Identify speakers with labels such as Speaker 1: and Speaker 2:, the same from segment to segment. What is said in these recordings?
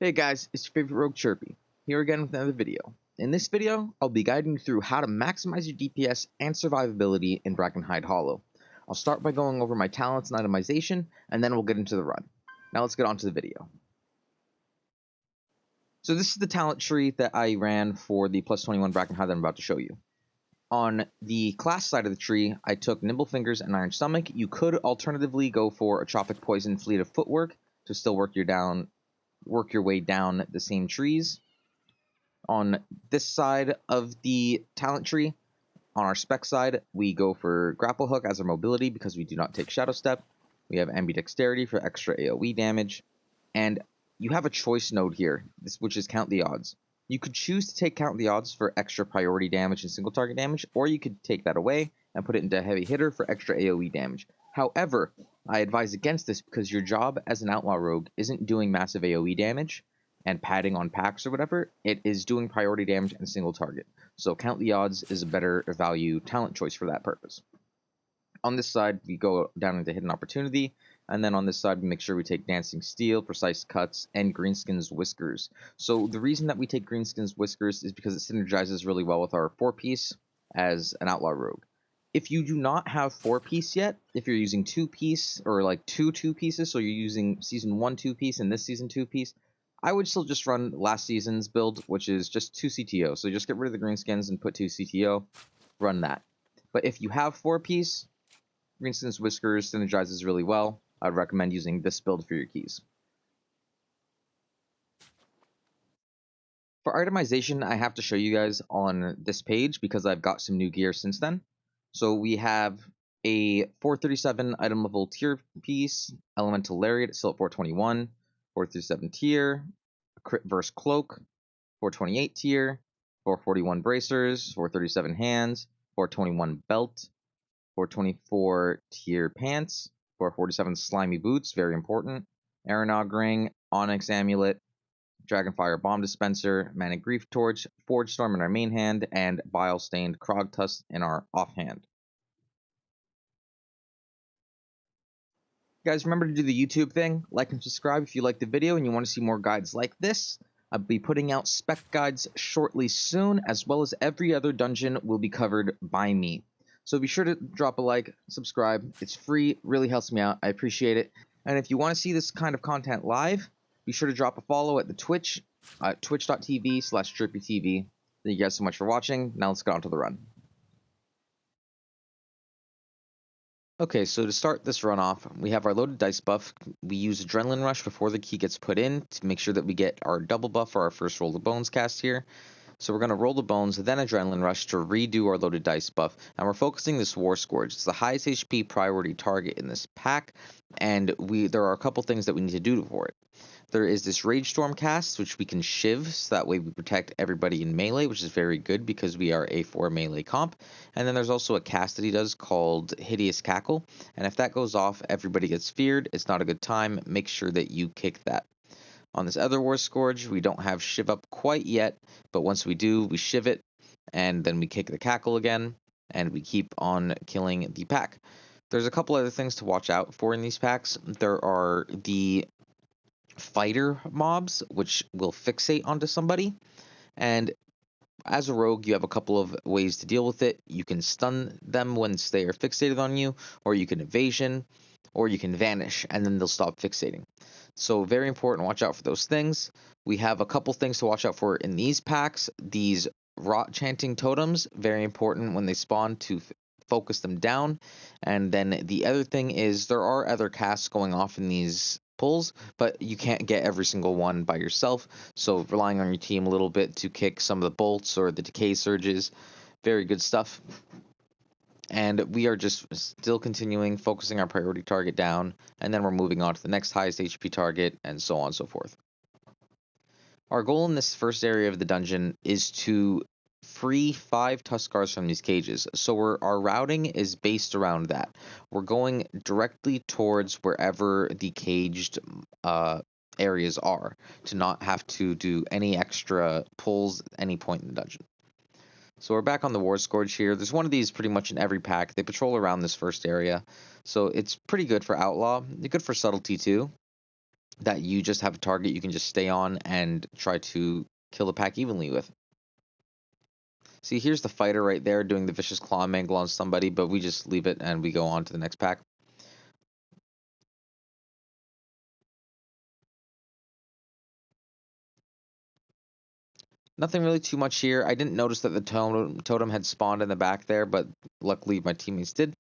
Speaker 1: Hey guys, it's your favorite Rogue Chirpy, here again with another video. In this video, I'll be guiding you through how to maximize your DPS and survivability in Brackenhide Hollow. I'll start by going over my talents and itemization, and then we'll get into the run. Now let's get on to the video. So this is the talent tree that I ran for the plus 21 Brackenhide that I'm about to show you. On the class side of the tree, I took Nimble Fingers and Iron Stomach. You could alternatively go for Atropic Poison, Fleet of Footwork to still work your way down the same trees. On this side of the talent tree, on our spec side, we go for Grapple Hook as our mobility because we do not take Shadow Step. We have Ambidexterity for extra AoE damage. And you have a choice node here, which is Count the Odds. You could choose to take Count the Odds for extra priority damage and single target damage, or you could take that away and put it into Heavy Hitter for extra AoE damage. However, I advise against this because your job as an Outlaw Rogue isn't doing massive AoE damage and padding on packs or whatever. It is doing priority damage and single target. So Count the Odds is a better value talent choice for that purpose. On this side, we go down into Hidden Opportunity, and then on this side, we make sure we take Dancing Steel, Precise Cuts, and Greenskin's Whiskers. So the reason that we take Greenskin's Whiskers is because it synergizes really well with our 4-piece as an Outlaw Rogue. If you do not have 4-piece yet, if you're using 2-piece or like two 2-pieces, so you're using Season 1 2-piece and this Season 2-piece, I would still just run last season's build, which is just 2 CTO. So just get rid of the Greenskins and put 2 CTO, run that. But if you have 4-piece, Greenskin's Whiskers synergizes really well. I'd recommend using this build for your keys. For itemization, I have to show you guys on this page because I've got some new gear since then. So we have a 437 item level tier piece, Elemental Lariat, still at 421, 437 tier, a Crit Verse Cloak, 428 tier, 441 Bracers, 437 Hands, 421 Belt, 424 tier Pants, 447 Slimy Boots, very important, Aeronog Ring, Onyx Amulet, Dragonfire Bomb Dispenser, Mana Grief Torch, Forge Storm in our main hand, and Bile Stained Krogtusk in our offhand. Guys, remember to do the YouTube thing, like and subscribe if you like the video and you want to see more guides like this. I'll be putting out spec guides shortly soon, as well as every other dungeon will be covered by me. So be sure to drop a like, subscribe. It's free, really helps me out. I appreciate it. And if you want to see this kind of content live, be sure to drop a follow at the Twitch, twitch.tv/chirpytv. Thank you guys so much for watching. Now let's get on to the run. Okay, so to start this run off, we have our loaded dice buff. We use Adrenaline Rush before the key gets put in to make sure that we get our double buff for our first roll of bones cast here. So we're going to roll the bones, then Adrenaline Rush to redo our loaded dice buff. And we're focusing this War Scourge. It's the highest HP priority target in this pack, and there are a couple things that we need to do for it. There is this Rage Storm cast, which we can shiv, so that way we protect everybody in melee, which is very good because we are a 4 melee comp. And then there's also a cast that he does called Hideous Cackle, and if that goes off, everybody gets feared. It's not a good time. Make sure that you kick that. On this other War Scourge, we don't have shiv up quite yet, but once we do, we shiv it, and then we kick the cackle again, and we keep on killing the pack. There's a couple other things to watch out for in these packs. There are the fighter mobs, which will fixate onto somebody, and as a rogue, you have a couple of ways to deal with it. You can stun them once they are fixated on you, or you can evasion, or you can vanish, and then they'll stop fixating. So very important, watch out for those things. We have a couple things to watch out for in these packs. These rot chanting totems, very important when they spawn to focus them down. And then the other thing is there are other casts going off in these pulls, but you can't get every single one by yourself. So relying on your team a little bit to kick some of the bolts or the decay surges, very good stuff. And we are just still continuing, focusing our priority target down, and then we're moving on to the next highest HP target, and so on and so forth. Our goal in this first area of the dungeon is to free 5 Tuskars from these cages. So our routing is based around that. We're going directly towards wherever the caged areas are, to not have to do any extra pulls at any point in the dungeon. So we're back on the War Scourge here. There's one of these pretty much in every pack. They patrol around this first area, so it's pretty good for Outlaw. They're good for Subtlety too. that you just have a target you can just stay on and try to kill the pack evenly with. See, here's the fighter right there doing the vicious claw mangle on somebody, but we just leave it and we go on to the next pack. Nothing really too much here. I didn't notice that the totem had spawned in the back there, but luckily my teammates did.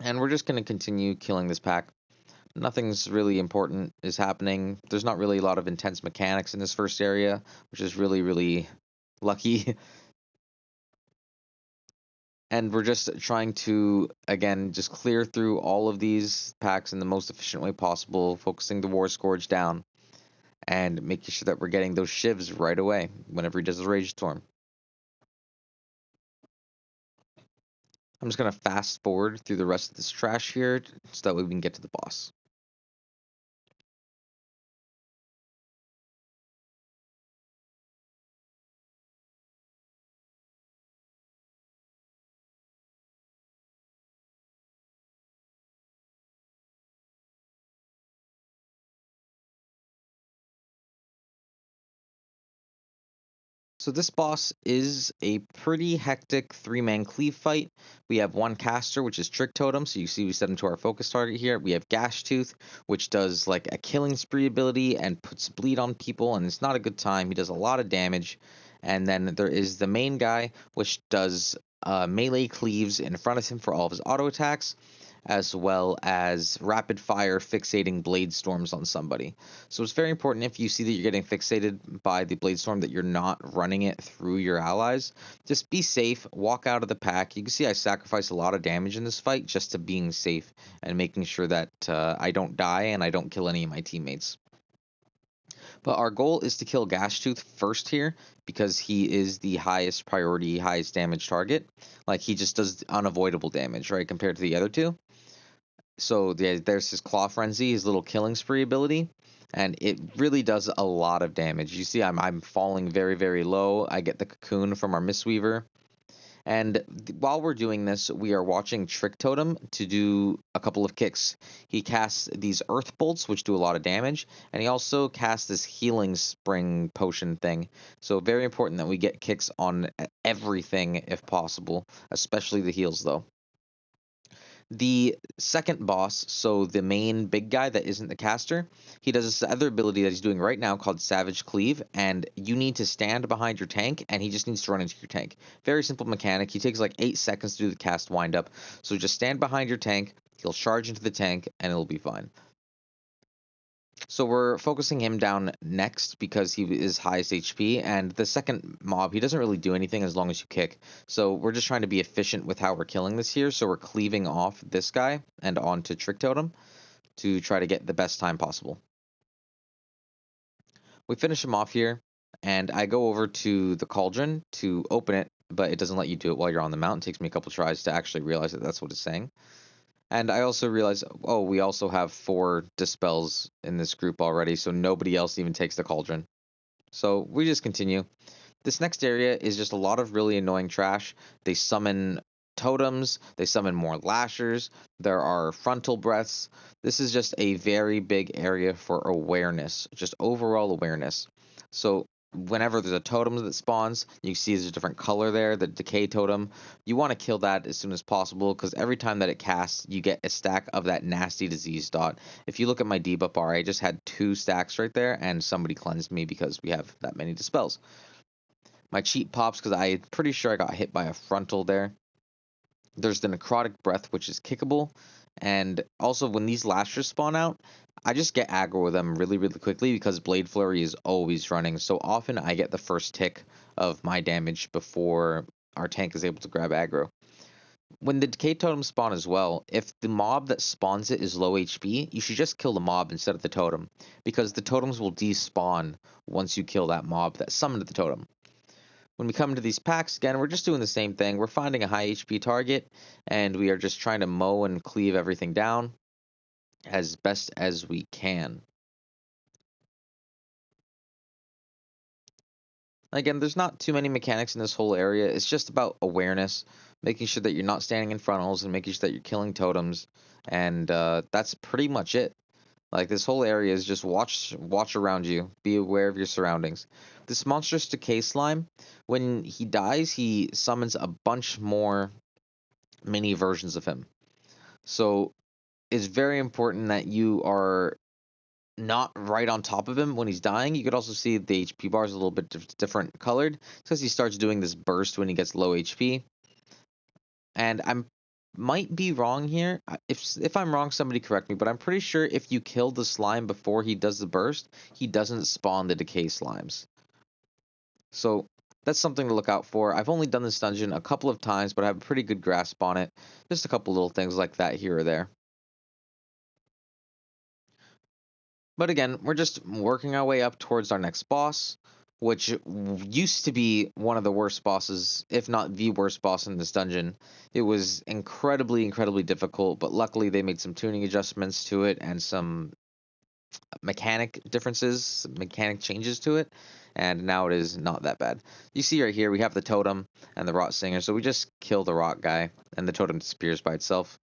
Speaker 1: And we're just going to continue killing this pack. Nothing's really important is happening. There's not really a lot of intense mechanics in this first area, which is really, really lucky. And we're just trying to, again, just clear through all of these packs in the most efficient way possible, focusing the War Scourge down, and making sure that we're getting those shivs right away whenever he does the Rage Storm. I'm just going to fast forward through the rest of this trash here, so that way we can get to the boss. So this boss is a pretty hectic 3-man cleave fight. We have one caster, which is Trick Totem, so you see we set him to our focus target here. We have Gash Tooth, which does like a killing spree ability and puts bleed on people, and it's not a good time. He does a lot of damage. And then there is the main guy, which does melee cleaves in front of him for all of his auto attacks, as well as rapid fire fixating blade storms on somebody. So it's very important if you see that you're getting fixated by the blade storm that you're not running it through your allies. Just be safe, walk out of the pack. You can see I sacrifice a lot of damage in this fight just to being safe and making sure that I don't die and I don't kill any of my teammates. But our goal is to kill Gashtooth first here because he is the highest priority, highest damage target. Like he just does unavoidable damage, right, compared to the other two. So there's his Claw Frenzy, his little killing spree ability, and it really does a lot of damage. You see I'm falling very, very low. I get the cocoon from our Mistweaver. And while we're doing this, we are watching Trick Totem to do a couple of kicks. He casts these Earth Bolts, which do a lot of damage, and he also casts this Healing Spring Potion thing. So very important that we get kicks on everything if possible, especially the heals though. The second boss, so the main big guy that isn't the caster, he does this other ability that he's doing right now called Savage Cleave, and you need to stand behind your tank, and he just needs to run into your tank. Very simple mechanic. He takes like 8 seconds to do the cast wind up, so just stand behind your tank, he'll charge into the tank, and it'll be fine. So we're focusing him down next because he is highest HP, and the second mob, he doesn't really do anything as long as you kick. So we're just trying to be efficient with how we're killing this here, so we're cleaving off this guy and onto Trick Totem to try to get the best time possible. We finish him off here, and I go over to the cauldron to open it, but it doesn't let you do it while you're on the mount. It takes me a couple tries to actually realize that that's what it's saying. And I also realized, oh, we also have 4 dispels in this group already, so nobody else even takes the cauldron. So we just continue. This next area is just a lot of really annoying trash. They summon totems, they summon more lashers, there are frontal breaths. This is just a very big area for awareness, just overall awareness. So whenever there's a totem that spawns, you see there's a different color there, the decay totem. You want to kill that as soon as possible because every time that it casts, you get a stack of that nasty disease dot. If you look at my debuff bar, I just had 2 stacks right there, and somebody cleansed me because we have that many dispels. My cheat pops because I'm pretty sure I got hit by a frontal there. There's the necrotic breath, which is kickable. And also, when these lashers spawn out, I just get aggro with them really, really quickly because Blade Flurry is always running. So often I get the first tick of my damage before our tank is able to grab aggro. When the decay totems spawn as well, if the mob that spawns it is low HP, you should just kill the mob instead of the totem, because the totems will despawn once you kill that mob that summoned the totem. When we come into these packs, again, we're just doing the same thing. We're finding a high HP target, and we are just trying to mow and cleave everything down as best as we can. Again, there's not too many mechanics in this whole area. It's just about awareness, making sure that you're not standing in frontals and making sure that you're killing totems, and that's pretty much it. Like, this whole area is just watch around you. Be aware of your surroundings. This monstrous decay slime, when he dies, he summons a bunch more mini versions of him. So it's very important that you are not right on top of him when he's dying. You could also see the HP bar is a little bit different colored because he starts doing this burst when he gets low HP. And I'm might be wrong here. If I'm wrong, somebody correct me, but I'm pretty sure if you kill the slime before he does the burst, he doesn't spawn the decay slimes. So that's something to look out for. I've only done this dungeon a couple of times, but I have a pretty good grasp on it. Just a couple little things like that here or there. But again, we're just working our way up towards our next boss, which used to be one of the worst bosses, if not the worst boss in this dungeon. It was incredibly, incredibly difficult, but luckily they made some tuning adjustments to it and some mechanic differences, mechanic changes to it, and now it is not that bad. You see right here, we have the totem and the rot singer, so we just kill the rot guy, and the totem disappears by itself.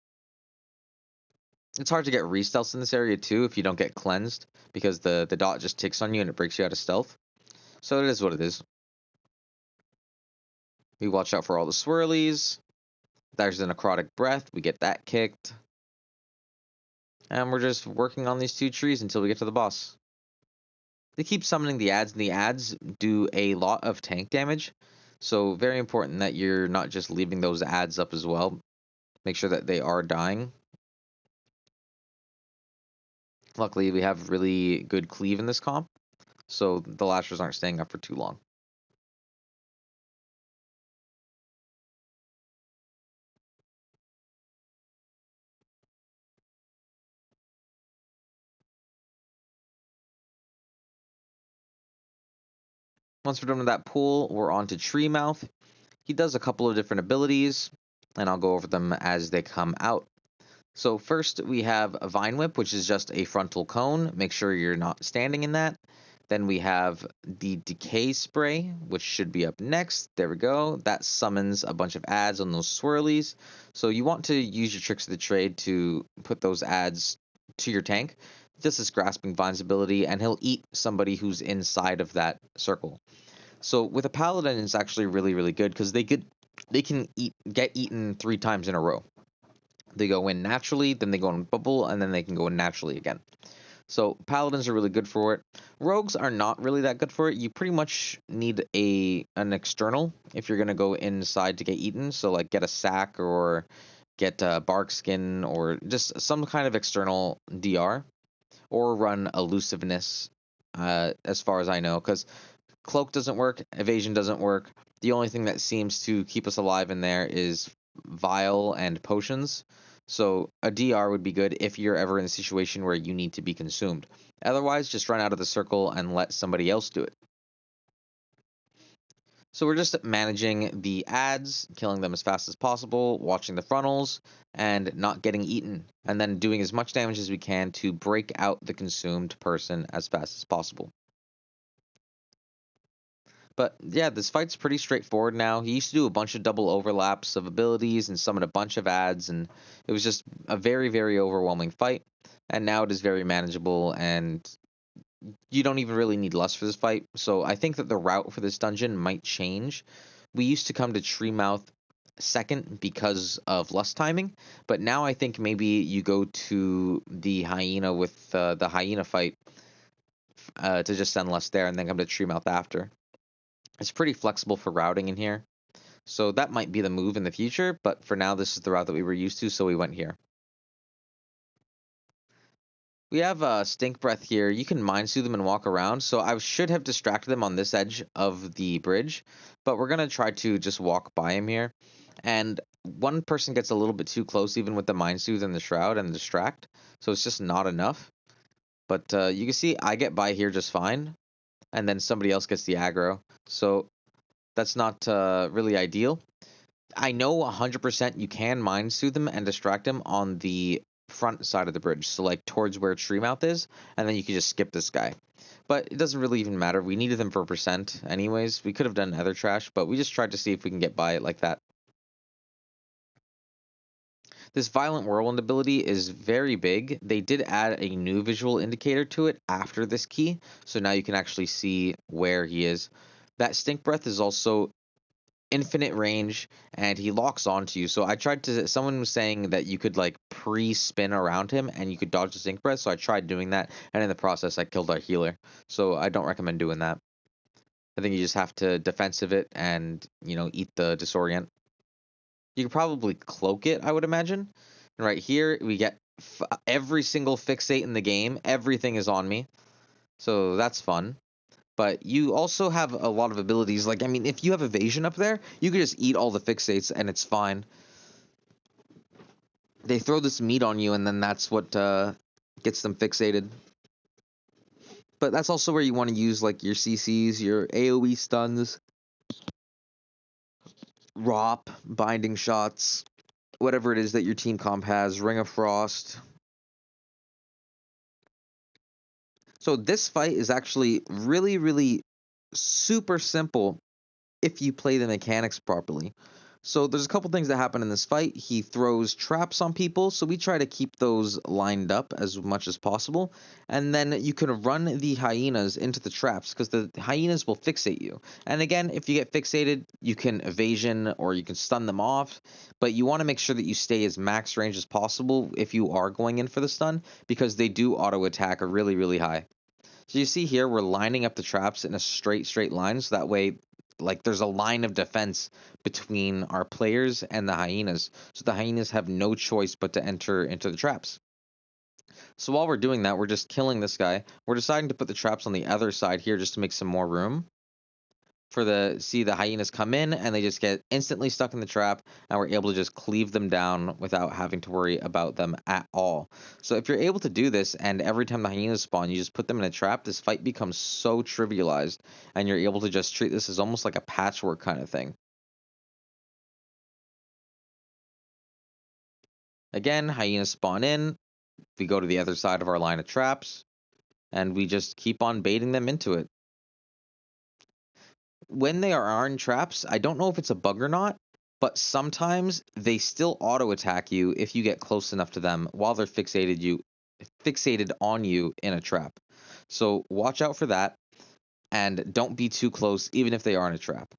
Speaker 1: It's hard to get re-stealths in this area too if you don't get cleansed, because the dot just ticks on you and it breaks you out of stealth. So it is what it is. We watch out for all the swirlies. There's the necrotic breath. We get that kicked. And we're just working on these two trees until we get to the boss. They keep summoning the adds, and the adds do a lot of tank damage. So very important that you're not just leaving those adds up as well. Make sure that they are dying. Luckily, we have really good cleave in this comp, so the lashers aren't staying up for too long. Once we're done with that pool, we're on to Tree Mouth. He does a couple of different abilities, and I'll go over them as they come out. So first we have a Vine Whip, which is just a frontal cone. Make sure you're not standing in that. Then we have the Decay Spray, which should be up next. There we go. That summons a bunch of adds on those swirlies. So you want to use your tricks of the trade to put those adds to your tank. Just this Grasping Vines ability, and he'll eat somebody who's inside of that circle. So with a Paladin, it's actually really, really good because they can get eaten 3 times in a row. They go in naturally, then they go in bubble, and then they can go in naturally again. So Paladins are really good for it. Rogues are not really that good for it. You pretty much need an external if you're going to go inside to get eaten. So like get a sack or get a bark skin or just some kind of external DR. Or run elusiveness, as far as I know, because cloak doesn't work, evasion doesn't work. The only thing that seems to keep us alive in there is vial and potions. So a DR would be good if you're ever in a situation where you need to be consumed. Otherwise, just run out of the circle and let somebody else do it. So we're just managing the adds, killing them as fast as possible, watching the frontals, and not getting eaten, and then doing as much damage as we can to break out the consumed person as fast as possible. But yeah, this fight's pretty straightforward now. He used to do a bunch of double overlaps of abilities and summon a bunch of adds, and it was just a very, very overwhelming fight. And now it is very manageable, and you don't even really need lust for this fight. So I think that the route for this dungeon might change. We used to come to Treemouth second because of lust timing, but now I think maybe you go to the hyena with the hyena fight to just send lust there, and then come to Treemouth after. It's pretty flexible for routing in here, so that might be the move in the future, but for now this is the route that we were used to, so we went here. We have Stink Breath here. You can Mind Soothe them and walk around, so I should have distracted them on this edge of the bridge, but we're going to try to just walk by him here. And one person gets a little bit too close, even with the Mind Soothe and the Shroud and the Distract, so it's just not enough. But you can see I get by here just fine, and then somebody else gets the aggro, so that's not really ideal. I know 100% you can Mind Soothe them and distract him on the front side of the bridge, so like towards where Treemouth is, and then you can just skip this guy. But it doesn't really even matter. We needed them for percent anyways. We could have done other trash, but we just tried to see if we can get by it like that. This Violent Whirlwind ability is very big. They did add a new visual indicator to it after this key, so now you can actually see where he is. That Stink Breath is also infinite range, and he locks onto you. So I tried to, someone was saying that you could like pre-spin around him and you could dodge the Stink Breath, so I tried doing that, and in the process I killed our healer. So I don't recommend doing that. I think you just have to defensive it and, eat the disorient. You could probably cloak it, I would imagine. And right here, we get every single fixate in the game. Everything is on me. So that's fun. But you also have a lot of abilities. Like, I mean, if you have evasion up there, you could just eat all the fixates and it's fine. They throw this meat on you and then that's what gets them fixated. But that's also where you want to use, like, your CCs, your AoE stuns, ROP, binding shots, whatever it is that your team comp has, Ring of Frost. So this fight is actually really, really super simple if you play the mechanics properly. So there's a couple things that happen in this fight. He throws traps on people, so we try to keep those lined up as much as possible. And then you can run the hyenas into the traps because the hyenas will fixate you. And again, if you get fixated, you can evasion or you can stun them off. But you want to make sure that you stay as max range as possible if you are going in for the stun, because they do auto attack really, really high. So you see here, we're lining up the traps in a straight line, so that way, like, there's a line of defense between our players and the hyenas. So the hyenas have no choice but to enter into the traps. So while we're doing that, we're just killing this guy. We're deciding to put the traps on the other side here just to make some more room. See the hyenas come in and they just get instantly stuck in the trap, and we're able to just cleave them down without having to worry about them at all. So if you're able to do this and every time the hyenas spawn you just put them in a trap, this fight becomes so trivialized and you're able to just treat this as almost like a patchwork kind of thing. Again, hyenas spawn in, we go to the other side of our line of traps, and we just keep on baiting them into it. When they are in traps, I don't know if it's a bug or not, but sometimes they still auto attack you if you get close enough to them while they're fixated on you in a trap. So watch out for that and don't be too close even if they are in a trap.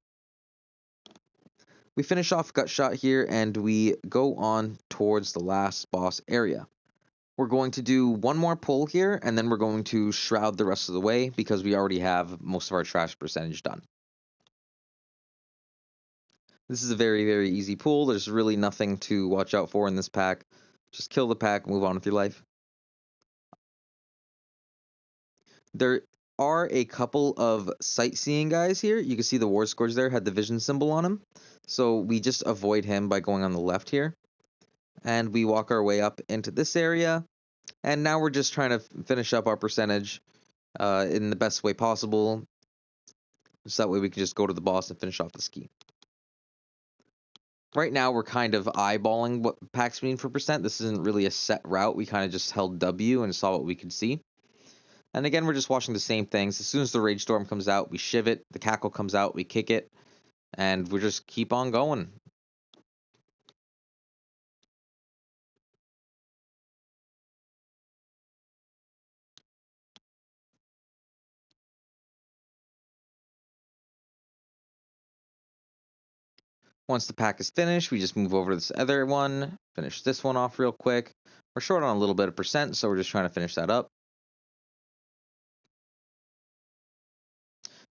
Speaker 1: We finish off Gut Shot here and we go on towards the last boss area. We're going to do one more pull here and then we're going to shroud the rest of the way because we already have most of our trash percentage done. This is a very, very easy pull. There's really nothing to watch out for in this pack. Just kill the pack, move on with your life. There are a couple of sightseeing guys here. You can see the War Scourge there had the vision symbol on him. So we just avoid him by going on the left here. And we walk our way up into this area. And now we're just trying to finish up our percentage in the best way possible. So that way we can just go to the boss and finish off the ski. Right now, we're kind of eyeballing what packs mean for percent. This isn't really a set route. We kind of just held W and saw what we could see. And again, we're just watching the same things. As soon as the Rage Storm comes out, we shiv it. The Cackle comes out, we kick it. And we just keep on going. Once the pack is finished, we just move over to this other one. Finish this one off real quick. We're short on a little bit of percent, so we're just trying to finish that up.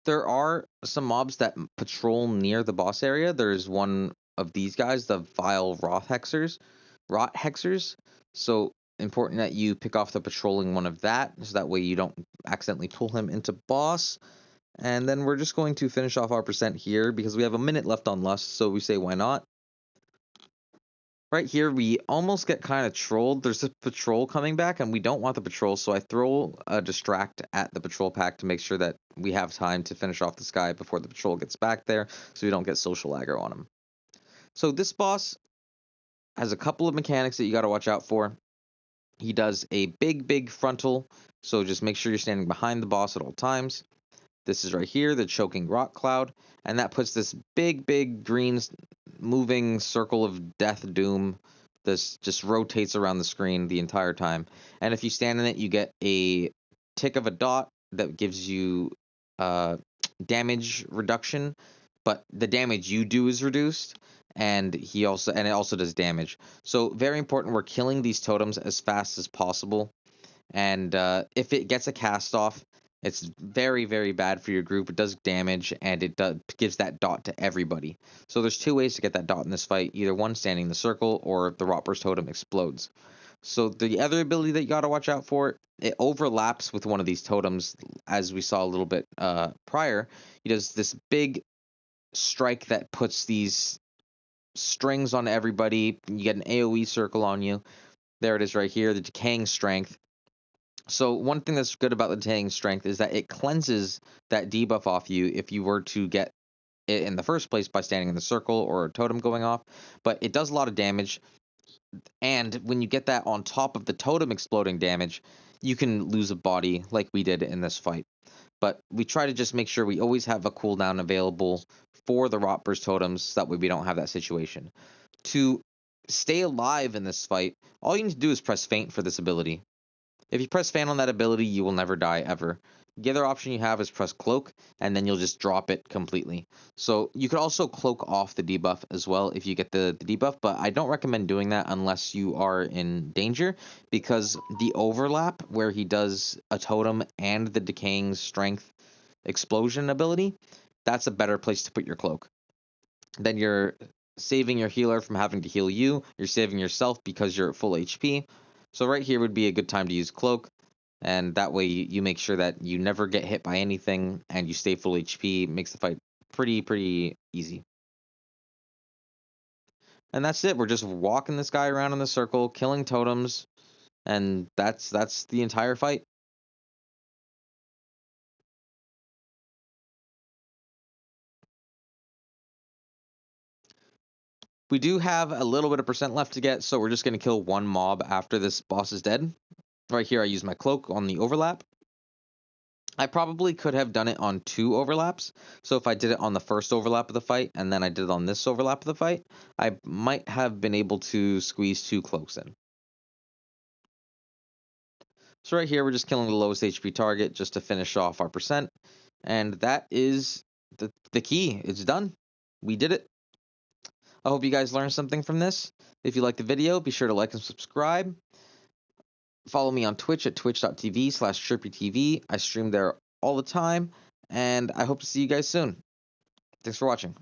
Speaker 1: There are some mobs that patrol near the boss area. There's one of these guys, the Vile Rot Hexers. So important that you pick off the patrolling one of that, so that way you don't accidentally pull him into boss. And then we're just going to finish off our percent here because we have a minute left on Lust, so we say why not. Right here, we almost get kind of trolled. There's a patrol coming back, and we don't want the patrol, so I throw a distract at the patrol pack to make sure that we have time to finish off this guy before the patrol gets back there, so we don't get social aggro on him. So this boss has a couple of mechanics that you got to watch out for. He does a big frontal, so just make sure you're standing behind the boss at all times. This is right here, the choking rock cloud, and that puts this big green moving circle of death doom This just rotates around the screen the entire time. And if you stand in it, you get a tick of a dot that gives you damage reduction, but the damage you do is reduced, and it also does damage. So very important, we're killing these totems as fast as possible. And if it gets a cast off, it's very, very bad for your group. It does damage, and gives that dot to everybody. So there's two ways to get that dot in this fight. Either one, standing in the circle, or the Rotburst totem explodes. So the other ability that you got to watch out for, it overlaps with one of these totems, as we saw a little bit prior. He does this big strike that puts these strings on everybody. You get an AoE circle on you. There it is right here, the Decaying Strength. So one thing that's good about the Decaying Strength is that it cleanses that debuff off you if you were to get it in the first place by standing in the circle or a totem going off. But it does a lot of damage, and when you get that on top of the totem exploding damage, you can lose a body like we did in this fight. But we try to just make sure we always have a cooldown available for the Rotburst totems, so that way we don't have that situation. To stay alive in this fight, all you need to do is press Feint for this ability. If you press Fan on that ability, you will never die ever. The other option you have is press Cloak, and then you'll just drop it completely. So you could also cloak off the debuff as well if you get the debuff, but I don't recommend doing that unless you are in danger, because the overlap where he does a totem and the Decaying Strength explosion ability, that's a better place to put your cloak. Then you're saving your healer from having to heal you, you're saving yourself because you're at full HP. So right here would be a good time to use Cloak, and that way you make sure that you never get hit by anything and you stay full HP. Makes the fight pretty easy. And that's it. We're just walking this guy around in the circle, killing totems, and that's the entire fight. We do have a little bit of percent left to get, so we're just going to kill one mob after this boss is dead. Right here, I use my cloak on the overlap. I probably could have done it on 2 overlaps. So if I did it on the first overlap of the fight and then I did it on this overlap of the fight, I might have been able to squeeze 2 cloaks in. So right here, we're just killing the lowest HP target just to finish off our percent. And that is the key. It's done. We did it. I hope you guys learned something from this. If you liked the video, be sure to like and subscribe. Follow me on Twitch at twitch.tv/chirpytv. I stream there all the time, and I hope to see you guys soon. Thanks for watching.